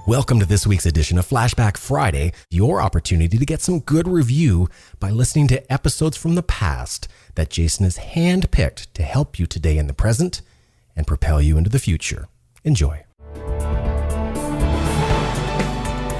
Welcome to this week's edition of Flashback Friday, your opportunity to get some good review by listening to episodes from the past that Jason has handpicked to help you today in the present and propel you into the future. Enjoy.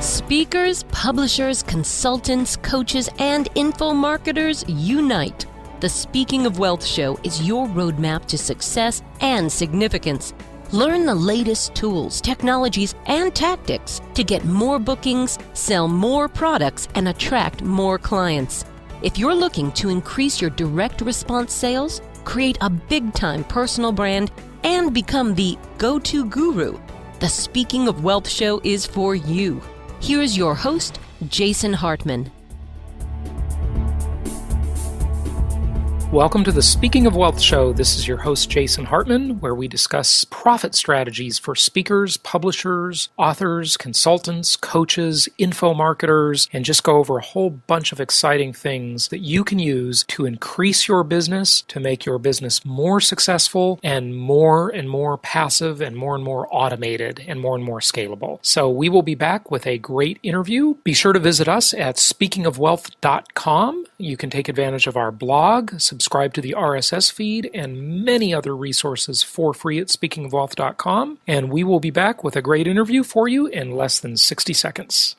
Speakers, publishers, consultants, coaches, and info marketers unite. The Speaking of Wealth show is your roadmap to success and significance. Learn the latest tools, technologies, and tactics to get more bookings, sell more products, and attract more clients. If you're looking to increase your direct response sales, create a big-time personal brand, and become the go-to guru, the Speaking of Wealth show is for you. Here's your host, Jason Hartman. Welcome to the Speaking of Wealth show. This is your host, Jason Hartman, where we discuss profit strategies for speakers, publishers, authors, consultants, coaches, info marketers, and just go over a whole bunch of exciting things that you can use to increase your business, to make your business more successful and more passive and more automated and more scalable. So we will be back with a great interview. Be sure to visit us at speakingofwealth.com. You can take advantage of our blog, subscribe to the RSS feed, and many other resources for free at speakingofwealth.com. And we will be back with a great interview for you in less than 60 seconds.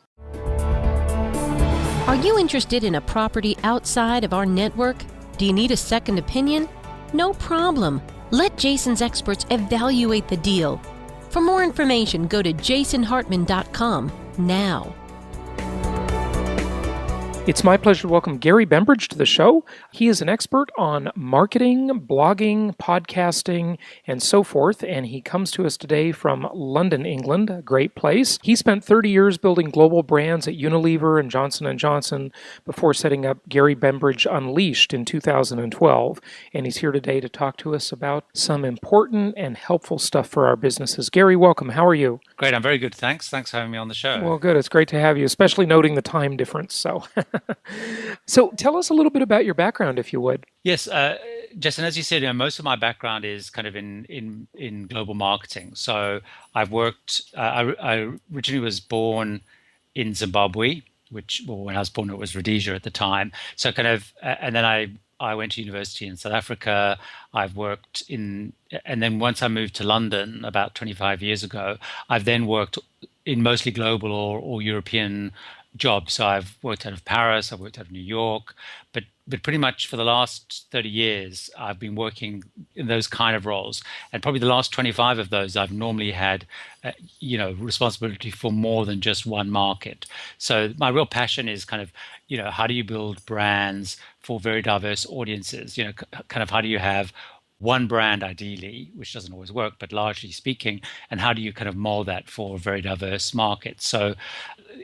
Are you interested in a property outside of our network? Do you need a second opinion? No problem. Let Jason's experts evaluate the deal. For more information, go to jasonhartman.com now. It's my pleasure to welcome Gary Bembridge to the show. He is an expert on marketing, blogging, podcasting, and so forth, and he comes to us today from London, England, a great place. He spent 30 years building global brands at Unilever and Johnson & Johnson before setting up Gary Bembridge Unleashed in 2012, and he's here today to talk to us about some important and helpful stuff for our businesses. Gary, welcome. How are you? Great. I'm very good. Thanks for having me on the show. Well, good. It's great to have you, especially noting the time difference. So tell us a little bit about your background, if you would. Yes, Justin, as you said, most of my background is kind of in global marketing. So I've worked, I originally was born in Zimbabwe, when I was born, it was Rhodesia at the time. So and then I went to university in South Africa. I've worked and then once I moved to London about 25 years ago, I've then worked in mostly global or European jobs. So I've worked out of Paris, I've worked out of New York, but pretty much for the last 30 years, I've been working in those kind of roles. And probably the last 25 of those, I've normally had, responsibility for more than just one market. So my real passion is kind of, how do you build brands for very diverse audiences? Kind of how do you have one brand ideally, which doesn't always work, but largely speaking, and how do you kind of mold that for a very diverse market? So,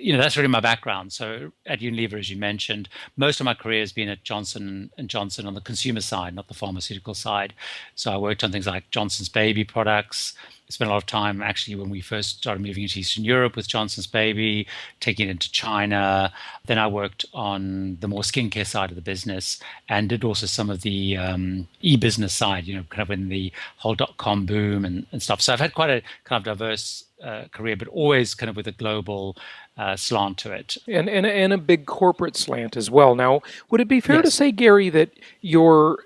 that's really my background. So at Unilever, as you mentioned, most of my career has been at Johnson & Johnson on the consumer side, not the pharmaceutical side. So I worked on things like Johnson's Baby products. I spent a lot of time actually when we first started moving into Eastern Europe with Johnson's Baby, taking it into China. Then I worked on the more skincare side of the business and did also some of the eBusiness side, kind of in the whole .com boom and stuff. So I've had quite a kind of diverse career, but always kind of with a global slant to it. And a big corporate slant as well. Now, would it be fair to say, Gary, that your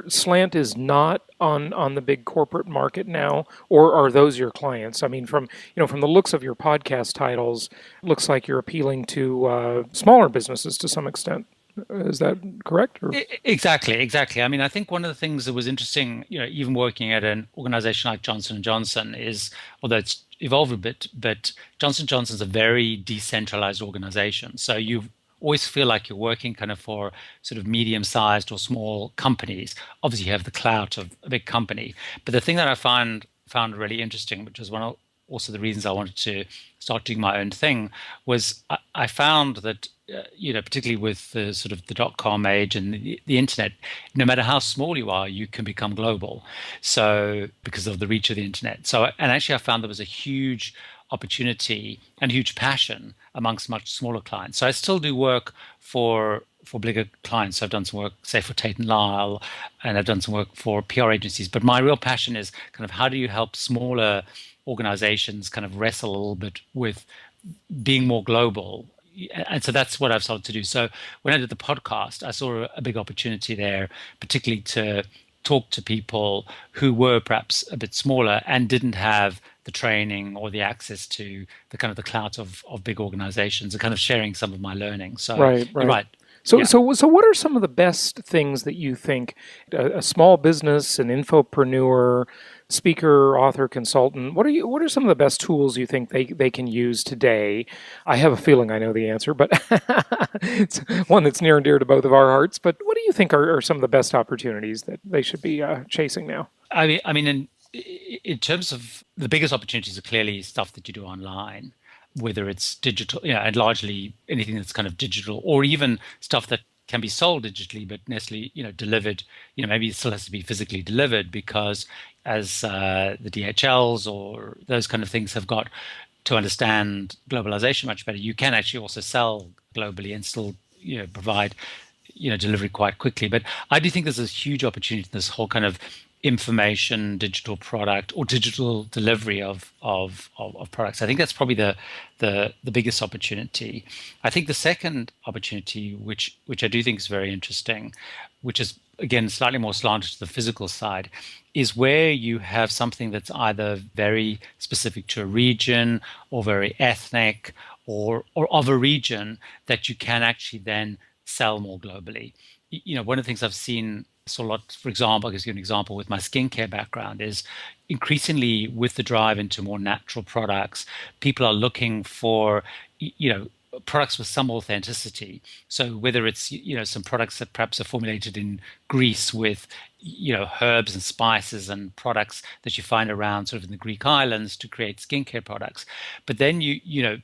slant is not on the big corporate market now, or are those your clients? I mean, from the looks of your podcast titles, looks like you're appealing to smaller businesses to some extent. Is that correct? Or? Exactly. I mean, I think one of the things that was interesting, even working at an organization like Johnson & Johnson is, although it's evolved a bit, but Johnson & Johnson is a very decentralized organization. So you always feel like you're working kind of for sort of medium-sized or small companies. Obviously, you have the clout of a big company. But the thing that I found really interesting, which was one of also the reasons I wanted to start doing my own thing, was I found that particularly with the sort of the .com age and the internet, no matter how small you are, you can become global. So because of the reach of the internet. So, and actually I found there was a huge opportunity and huge passion amongst much smaller clients. So I still do work for bigger clients. So I've done some work, say, for Tate & Lyle, and I've done some work for PR agencies. But my real passion is kind of how do you help smaller organizations kind of wrestle a little bit with being more global. And so that's what I've started to do. So when I did the podcast, I saw a big opportunity there, particularly to talk to people who were perhaps a bit smaller and didn't have the training or the access to the kind of the clout of big organizations, and kind of sharing some of my learning. So right. you're right. So, Yeah. so what are some of the best things that you think a small business, an infopreneur, speaker, author, consultant, what are some of the best tools you think they can use today? I have a feeling I know the answer, but it's one that's near and dear to both of our hearts. But what do you think are some of the best opportunities that they should be chasing now? I mean, in terms of the biggest opportunities are clearly stuff that you do online, whether it's digital, and largely anything that's kind of digital, or even stuff that can be sold digitally, but necessarily, delivered, maybe it still has to be physically delivered, because as the DHLs or those kind of things have got to understand globalization much better, you can actually also sell globally and still, provide, delivery quite quickly. But I do think there's a huge opportunity in this whole kind of information, digital product, or digital delivery of products. I think that's probably the biggest opportunity. I think the second opportunity, which I do think is very interesting, which is again slightly more slanted to the physical side, is where you have something that's either very specific to a region or very ethnic or of a region that you can actually then sell more globally. One of the things I've seen a lot, for example, I'll give you an example with my skincare background, is increasingly with the drive into more natural products, people are looking for, products with some authenticity. So whether it's, some products that perhaps are formulated in Greece with, herbs and spices and products that you find around sort of in the Greek islands to create skincare products. But then,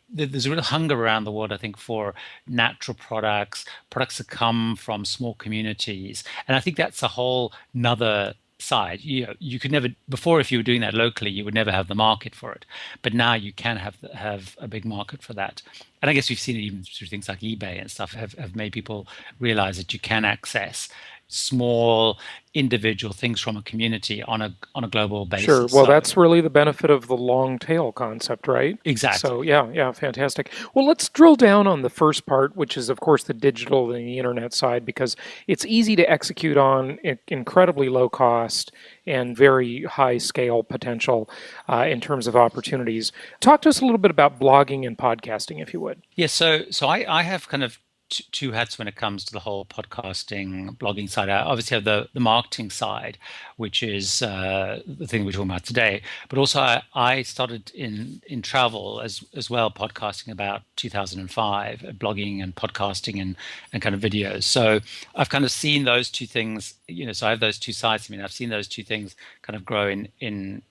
there's a real hunger around the world, I think, for natural products that come from small communities. And I think that's a whole nother side. You could never before, if you were doing that locally, you would never have the market for it, but now you can have a big market for that. And I guess we've seen it even through things like eBay and stuff have made people realize that you can access small individual things from a community on a global basis. Sure. Well, that's really the benefit of the long tail concept, right? Exactly. So yeah, fantastic. Well, let's drill down on the first part, which is, of course, the digital and the internet side, because it's easy to execute on, incredibly low cost and very high scale potential in terms of opportunities. Talk to us a little bit about blogging and podcasting, if you would. Yeah. So I have kind of two hats when it comes to the whole podcasting, blogging side. I obviously have the marketing side, which is the thing we're talking about today. But also I started in travel as well, podcasting about 2005, blogging and podcasting and kind of videos. So I've kind of seen those two things, so I have those two sides. I mean, I've seen those two things kind of grow in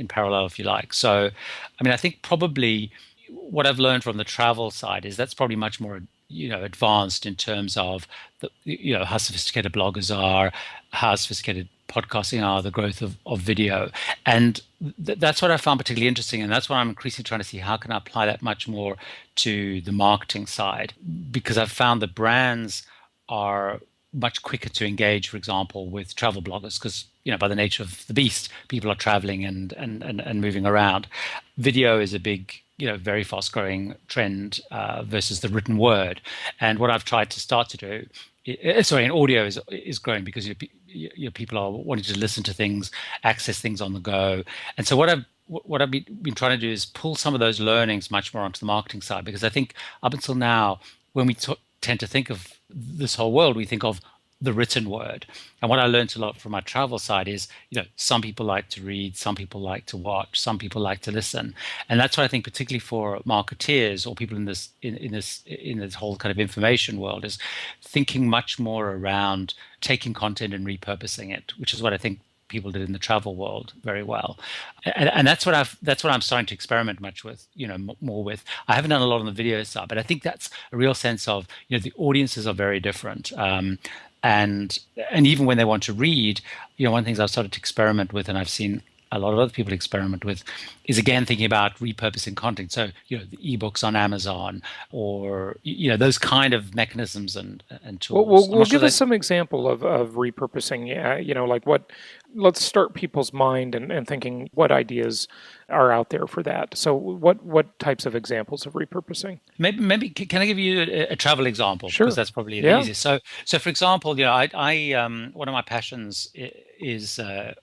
parallel, if you like. So, I mean, I think probably what I've learned from the travel side is that's probably much more advanced in terms of how sophisticated bloggers are, how sophisticated podcasting are, the growth of video. And that's what I found particularly interesting. And that's what I'm increasingly trying to see, how can I apply that much more to the marketing side? Because I've found that brands are much quicker to engage, for example, with travel bloggers, because by the nature of the beast, people are traveling and moving around. Video is a big very fast growing trend versus the written word. And what I've tried to start to do, and audio is growing because people are wanting to listen to things, access things on the go. And so what I've been trying to do is pull some of those learnings much more onto the marketing side, because I think up until now, when we tend to think of this whole world, we think of the written word. And what I learned a lot from my travel side is, some people like to read, some people like to watch, some people like to listen. And that's what I think, particularly for marketeers or people in this whole kind of information world, is thinking much more around taking content and repurposing it, which is what I think people did in the travel world very well. And that's what I'm starting to experiment much with, more with. I haven't done a lot on the video side, but I think that's a real sense of, the audiences are very different. And even when they want to read, one of the things I've started to experiment with, and I've seen a lot of other people experiment with, is again thinking about repurposing content. So, the ebooks on Amazon, or those kind of mechanisms and tools. Well, give us some example of repurposing. Like what? Let's start people's mind and thinking what ideas are out there for that. So, what types of examples of repurposing? Maybe can I give you a travel example? Sure. Because that's probably the easiest. So for example, I one of my passions is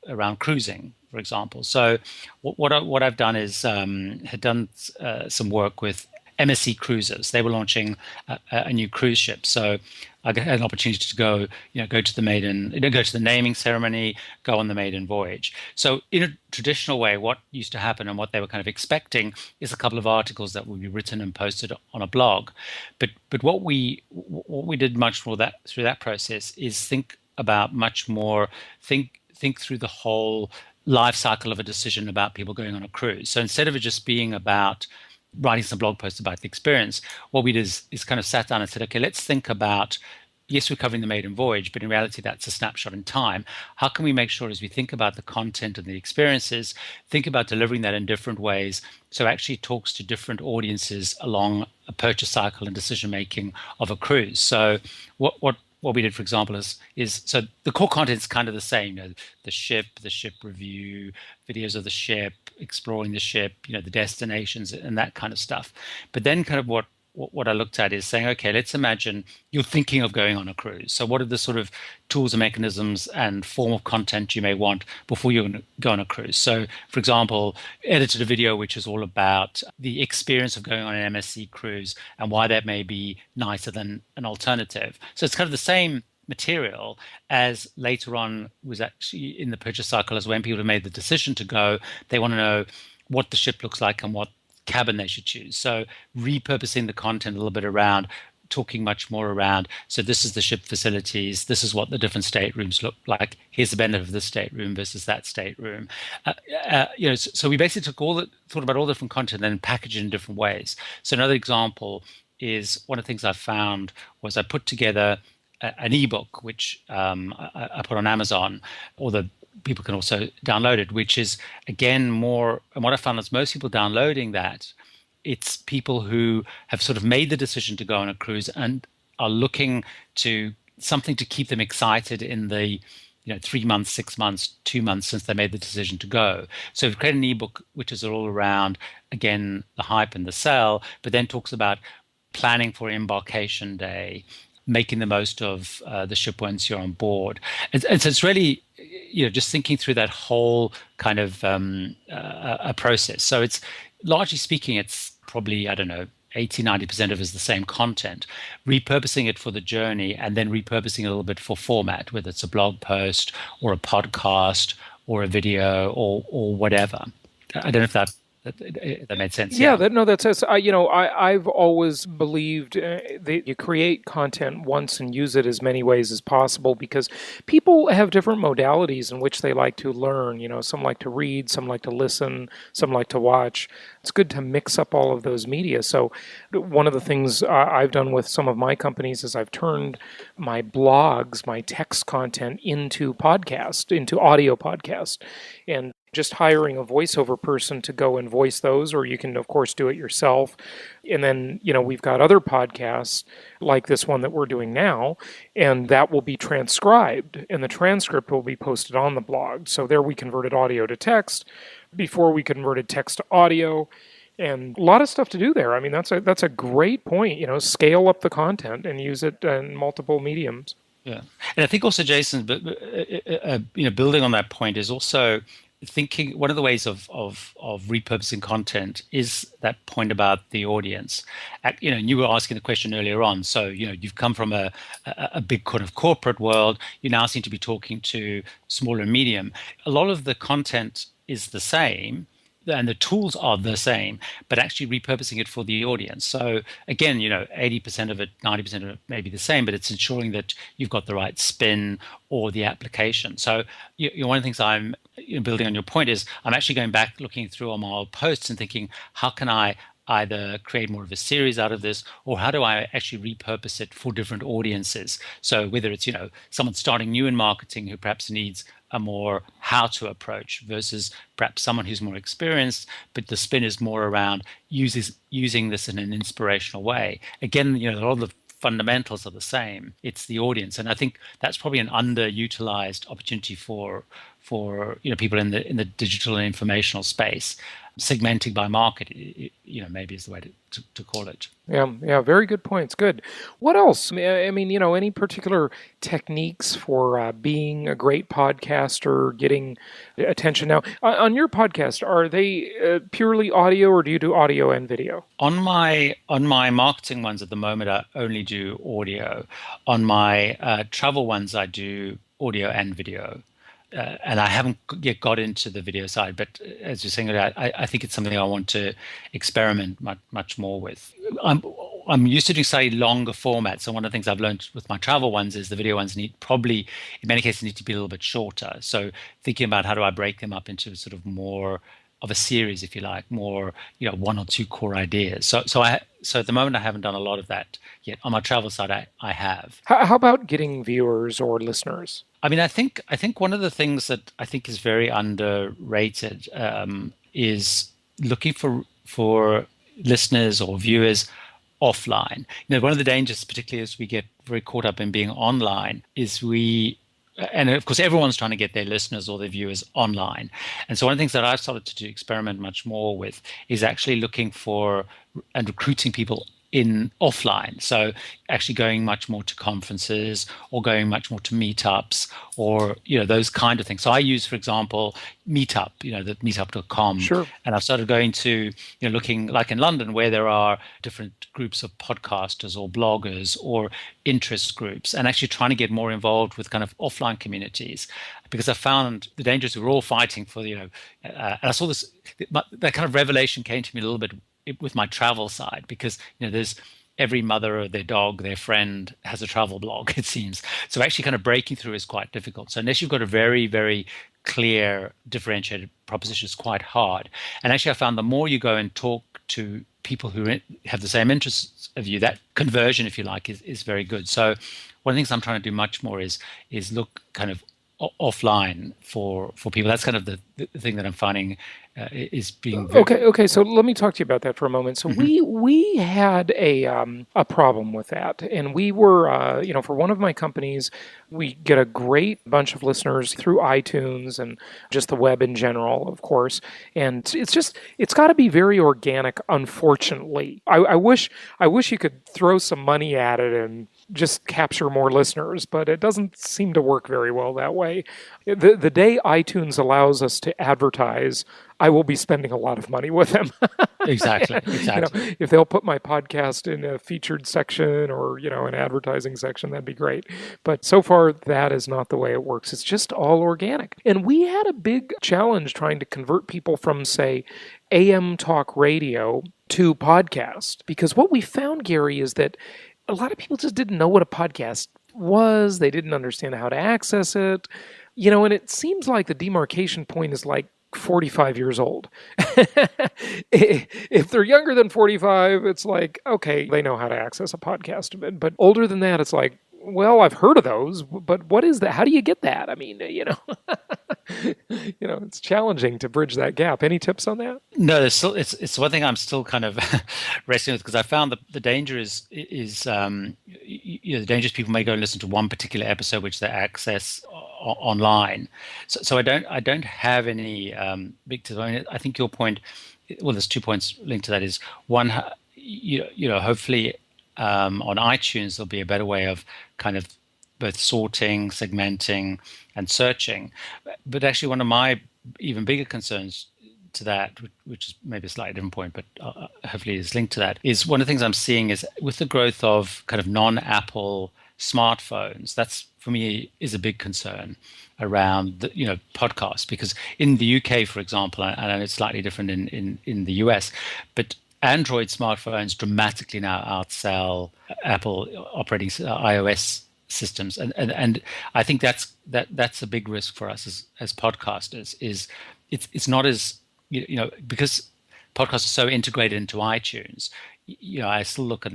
around cruising, for example. So what I've done is had done some work with MSC Cruises. They were launching a new cruise ship. So I had an opportunity to go to the naming ceremony, go on the maiden voyage. So in a traditional way, what used to happen and what they were kind of expecting is a couple of articles that would be written and posted on a blog. But what we did much more through that process is think through the whole life cycle of a decision about people going on a cruise. So instead of it just being about writing some blog posts about the experience, what we did is kind of sat down and said, okay, let's think about, yes, we're covering the maiden voyage, but in reality, that's a snapshot in time. How can we make sure, as we think about the content and the experiences, think about delivering that in different ways, so it actually talks to different audiences along a purchase cycle and decision making of a cruise? So what we did, for example, is so the core content is kind of the same. The ship review, videos of the ship, exploring the ship, the destinations and that kind of stuff. But then kind of what I looked at is saying, okay, let's imagine you're thinking of going on a cruise. So what are the sort of tools and mechanisms and form of content you may want before you're going to go on a cruise? So, for example, edited a video which is all about the experience of going on an MSC cruise and why that may be nicer than an alternative. So it's kind of the same material as later on was actually in the purchase cycle, as when people have made the decision to go, they want to know what the ship looks like and what cabin they should choose. So repurposing the content a little bit around, talking much more around, so this is the ship facilities, this is what the different staterooms look like, here's the benefit of this stateroom versus that stateroom. So we basically thought about all the different content and then packaged it in different ways. So another example is, one of the things I found was I put together an ebook, which I put on Amazon, or the people can also download it, which is again more, and what I found is most people downloading that, it's people who have sort of made the decision to go on a cruise and are looking to something to keep them excited in the 3 months, 6 months, 2 months since they made the decision to go. So we've created an ebook which is all around, again, the hype and the sell, but then talks about planning for embarkation day, making the most of the ship once you're on board. And so it's really, just thinking through that whole kind of a process. So it's, largely speaking, it's probably, 80-90% of it is the same content, repurposing it for the journey and then repurposing it a little bit for format, whether it's a blog post or a podcast or a video or whatever. I don't know if that made sense. Yeah, that's I've always believed that you create content once and use it as many ways as possible, because people have different modalities in which they like to learn. Some like to read, some like to listen, some like to watch. It's good to mix up all of those media. So one of the things I've done with some of my companies is I've turned my blogs, my text content into audio podcast, and just hiring a voiceover person to go and voice those, or you can, of course, do it yourself. And then, we've got other podcasts like this one that we're doing now, and that will be transcribed, and the transcript will be posted on the blog. So there we converted audio to text. Before we converted text to audio, and a lot of stuff to do there. I mean, that's a great point. Scale up the content and use it in multiple mediums. Yeah, and I think also, Jason, building on that point is also thinking, one of the ways of repurposing content is that point about the audience. You were asking the question earlier on. So, you've come from a big kind of corporate world. You now seem to be talking to small and medium. A lot of the content is the same, and the tools are the same, but actually repurposing it for the audience. So again, 80% of it, 90% of it may be the same, but it's ensuring that you've got the right spin or the application. So one of the things I'm building on your point is I'm actually going back, looking through all my old posts and thinking, how can I either create more of a series out of this, or how do I actually repurpose it for different audiences? So whether it's, someone starting new in marketing who perhaps needs a more how to approach versus perhaps someone who's more experienced, but the spin is more around using this in an inspirational way. Again, a lot of the fundamentals are the same. It's the audience. And I think that's probably an underutilized opportunity for people in the digital and informational space. Segmenting by market, maybe is the way to call it. Yeah, very good points. Good. What else? I mean, any particular techniques for being a great podcaster, getting attention? Now, on your podcast, are they purely audio, or do you do audio and video? On my marketing ones at the moment, I only do audio. On my travel ones, I do audio and video. And I haven't yet got into the video side, but as you're saying, I think it's something I want to experiment much more with. I'm used to doing slightly longer formats. So one of the things I've learned with my travel ones is the video ones in many cases, need to be a little bit shorter. So thinking about how do I break them up into sort of more of a series, if you like, more, one or two core ideas. So at the moment, I haven't done a lot of that yet. On my travel side, I have. How about getting viewers or listeners? I mean, I think one of the things that I think is very underrated is looking for listeners or viewers offline. One of the dangers, particularly as we get very caught up in being online, is and of course, everyone's trying to get their listeners or their viewers online. And so one of the things that I've started to experiment much more with is actually looking for and recruiting people in offline. So actually going much more to conferences or going much more to meetups or, those kind of things. So I use, for example, Meetup, the meetup.com. Sure. And I've started going to, looking like in London where there are different groups of podcasters or bloggers or interest groups and actually trying to get more involved with kind of offline communities. Because I found the dangers we're all fighting for, and I saw this, that kind of revelation came to me a little bit with my travel side, because there's every mother or their dog, their friend has a travel blog, it seems. So actually kind of breaking through is quite difficult. So unless you've got a very, very clear differentiated proposition, it's quite hard. And actually I found the more you go and talk to people who have the same interests of you, that conversion, if you like, is very good. So one of the things I'm trying to do much more is look kind of offline for people. That's kind of the thing that I'm finding is being okay. So let me talk to you about that for a moment. So we had a problem with that, and we were for one of my companies, we get a great bunch of listeners through iTunes and just the web in general, of course. And it's got to be very organic. Unfortunately, I wish you could throw some money at it and just capture more listeners, but it doesn't seem to work very well that way. The day iTunes allows us to advertise, I will be spending a lot of money with them. Exactly. If they'll put my podcast in a featured section or, an advertising section, that'd be great. But so far, that is not the way it works. It's just all organic. And we had a big challenge trying to convert people from, say, AM talk radio to podcast. Because what we found, Gary, is that a lot of people just didn't know what a podcast was. They didn't understand how to access it. And it seems like the demarcation point is like 45 years old. If they're younger than 45, it's like, okay, they know how to access a podcast. But older than that, it's like, well, I've heard of those, but what is that? How do you get that? I mean, it's challenging to bridge that gap. Any tips on that? No, it's one thing I'm still kind of wrestling with, because I found that the danger is the danger is people may go and listen to one particular episode which they access online. So I don't have any big tips. I mean, I think your point, well, there's 2 points linked to that. Is one, hopefully on iTunes there'll be a better way of kind of both sorting, segmenting, and searching. But actually, one of my even bigger concerns to that, which is maybe a slightly different point, but hopefully is linked to that, is one of the things I'm seeing is with the growth of kind of non-Apple smartphones, that's for me is a big concern around the, podcasts, because in the UK, for example, and it's slightly different in the US, but Android smartphones dramatically now outsell Apple operating iOS systems, and I think that's a big risk for us as podcasters. Is it's not as because podcasts are so integrated into iTunes, I still look at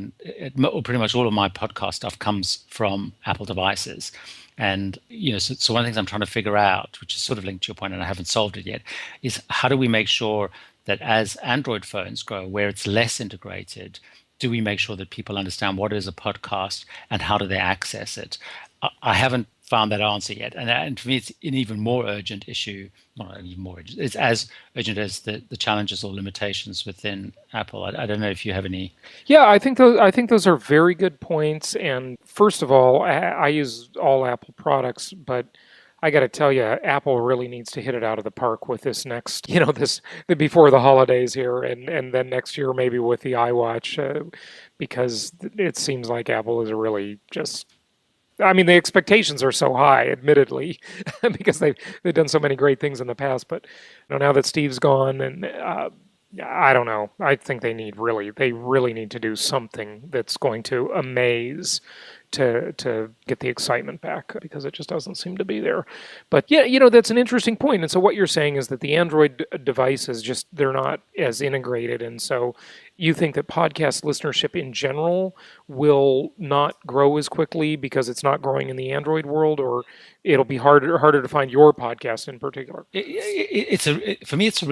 pretty much all of my podcast stuff comes from Apple devices. And, so one of the things I'm trying to figure out, which is sort of linked to your point, and I haven't solved it yet, is how do we make sure that as Android phones grow, where it's less integrated, do we make sure that people understand what is a podcast and how do they access it? I haven't found that answer yet. And for me, it's an even more urgent issue. Well, not even more urgent. It's as urgent as the challenges or limitations within Apple. I don't know if you have any. Yeah, I think those are very good points. And first of all, I use all Apple products, but I got to tell you, Apple really needs to hit it out of the park with this next, before the holidays here, and then next year maybe with the iWatch, because it seems like Apple is really just. I mean, the expectations are so high, admittedly, because they've done so many great things in the past. But now that Steve's gone, and I don't know, I think they really need to do something that's going to amaze to get the excitement back, because it just doesn't seem to be there. But yeah, that's an interesting point. And so what you're saying is that the Android devices they're not as integrated, and so you think that podcast listenership in general will not grow as quickly because it's not growing in the Android world, or it'll be harder to find your podcast in particular? For me, it's a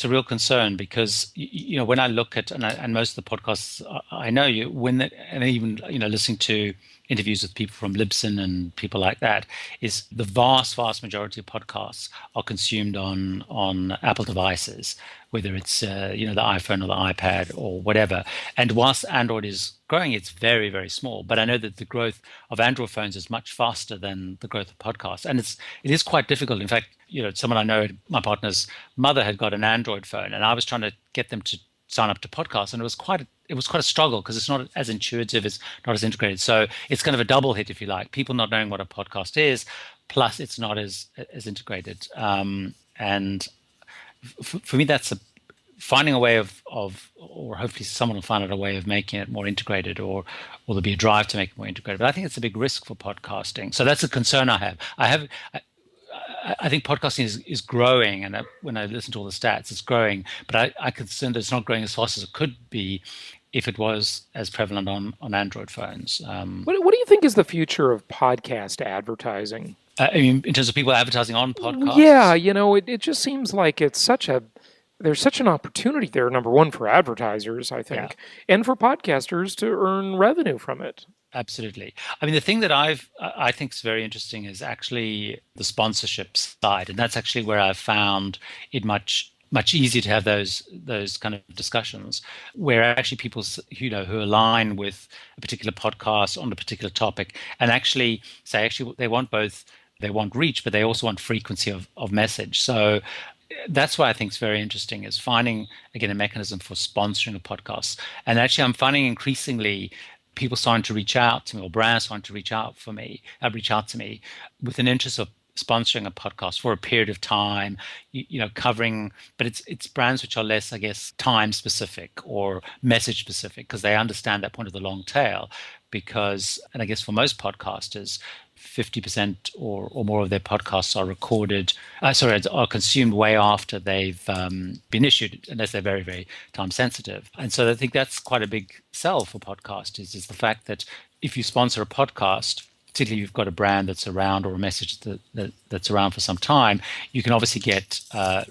real concern, because when I look at and most of the podcasts I know and even listening to interviews with people from Libsyn and people like that, is the vast majority of podcasts are consumed on Apple devices, whether it's the iPhone or the iPad or whatever. And whilst Android is growing, it's very, very small. But I know that the growth of Android phones is much faster than the growth of podcasts, and it is quite difficult. In fact, someone I know, my partner's mother, had got an Android phone, and I was trying to get them to sign up to podcasts, and it was quite a struggle, because it's not as intuitive, it's not as integrated. So it's kind of a double hit, if you like. People not knowing what a podcast is, plus it's not as integrated. And for me, that's finding a way of, or hopefully someone will find out a way of making it more integrated, or there'll be a drive to make it more integrated. But I think it's a big risk for podcasting. So that's a concern I have. I think podcasting is growing, and when I listen to all the stats, it's growing. But I concerned that it's not growing as fast as it could be if it was as prevalent on Android phones. What do you think is the future of podcast advertising? In terms of people advertising on podcasts? Yeah, it just seems like there's such an opportunity there, number one, for advertisers, I think, and for podcasters to earn revenue from it. Absolutely. I mean, the thing that I think is very interesting is actually the sponsorship side, and that's actually where I've found it much easier to have those kind of discussions, where actually people who align with a particular podcast on a particular topic, and actually say they want both. They want reach, but they also want frequency of message. So that's why I think it's very interesting, is finding, again, a mechanism for sponsoring a podcast. And actually, I'm finding increasingly people starting to reach out to me, or brands starting to reach out to me with an interest of sponsoring a podcast for a period of time, covering, but it's brands which are less, I guess, time specific or message specific, because they understand that point of the long tail. And I guess for most podcasters, 50% or more of their podcasts are consumed way after they've been issued, unless they're very, very time sensitive. And so I think that's quite a big sell for podcasters, is the fact that if you sponsor a podcast, particularly if you've got a brand that's around, or a message that's around for some time, you can obviously get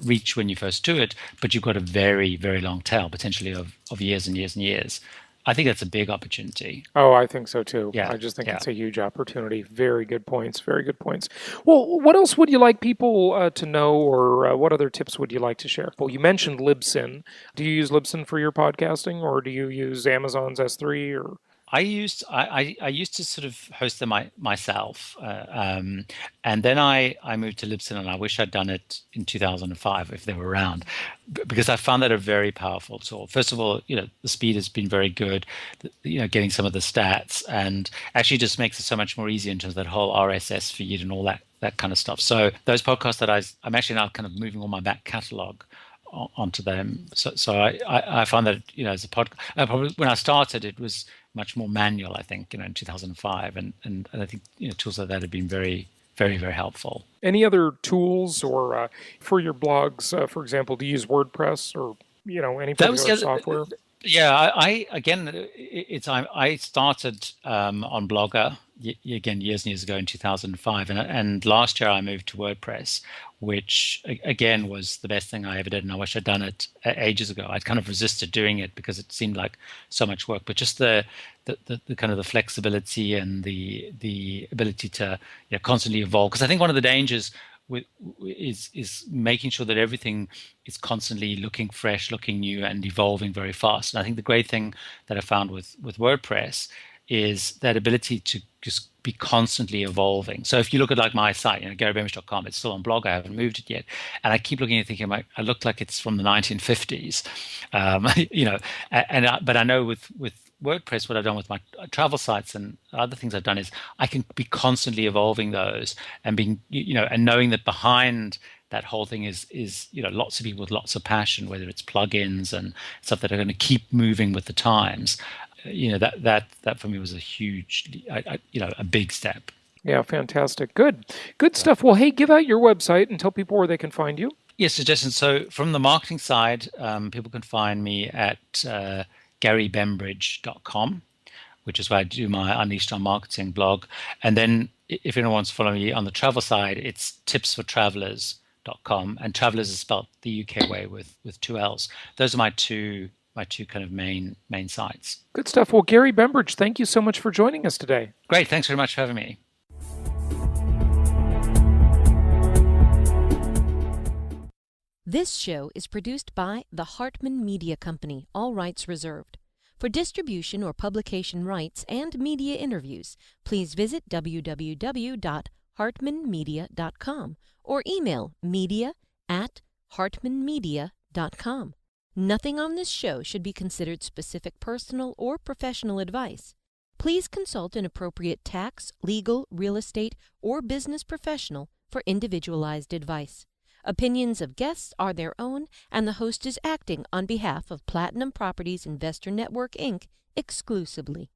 reach when you first do it, but you've got a very, very long tail, potentially of years and years and years. I think that's a big opportunity. Oh, I think so too. Yeah. I just think it's a huge opportunity. Very good points. Very good points. Well, what else would you like people to know, or what other tips would you like to share? Well, you mentioned Libsyn. Do you use Libsyn for your podcasting, or do you use Amazon's S3? Or I used to sort of host them myself, and then I moved to Libsyn, and I wish I'd done it in 2005 if they were around, because I found that a very powerful tool. First of all, the speed has been very good, getting some of the stats, and actually just makes it so much more easy in terms of that whole RSS feed and all that kind of stuff. So those podcasts that I'm actually now kind of moving all my back catalog onto them. So I find that as a podcast, probably when I started, it was much more manual, I think, in 2005, and I think tools like that have been very, very, very helpful. Any other tools, or for your blogs, for example, do you use WordPress or any That was particular software? yeah. I started on Blogger again years and years ago in 2005, and last year I moved to WordPress, which again was the best thing I ever did, and I wish I'd done it ages ago. I'd kind of resisted doing it because it seemed like so much work, but just the kind of the flexibility and the ability to constantly evolve. Because I think one of the dangers is making sure that everything is constantly looking fresh, looking new, and evolving very fast. And I think the great thing that I found with WordPress is that ability to just be constantly evolving. So if you look at like my site, GaryBembridge.com, it's still on blog. I haven't moved it yet, and I keep looking and thinking, I look like it's from the 1950s, but I know with WordPress, what I've done with my travel sites and other things I've done is I can be constantly evolving those and being, and knowing that behind that whole thing is lots of people with lots of passion, whether it's plugins and stuff that are going to keep moving with the times. That for me was a huge, a big step. Yeah, fantastic. Good stuff. Well, hey, give out your website and tell people where they can find you. Yes, suggestions. So from the marketing side, people can find me at GaryBembridge.com, which is where I do my Unleashed on Marketing blog. And then if anyone wants to follow me on the travel side, it's tipsfortravelers.com, and travelers is spelled the UK way with two L's. Those are my two kind of main sites. Good stuff. Well, Gary Bembridge, thank you so much for joining us today. Great. Thanks very much for having me. This show is produced by the Hartman Media Company, all rights reserved. For distribution or publication rights and media interviews, please visit www.hartmanmedia.com or email media@hartmanmedia.com. Nothing on this show should be considered specific personal or professional advice. Please consult an appropriate tax, legal, real estate, or business professional for individualized advice. Opinions of guests are their own, and the host is acting on behalf of Platinum Properties Investor Network, Inc. exclusively.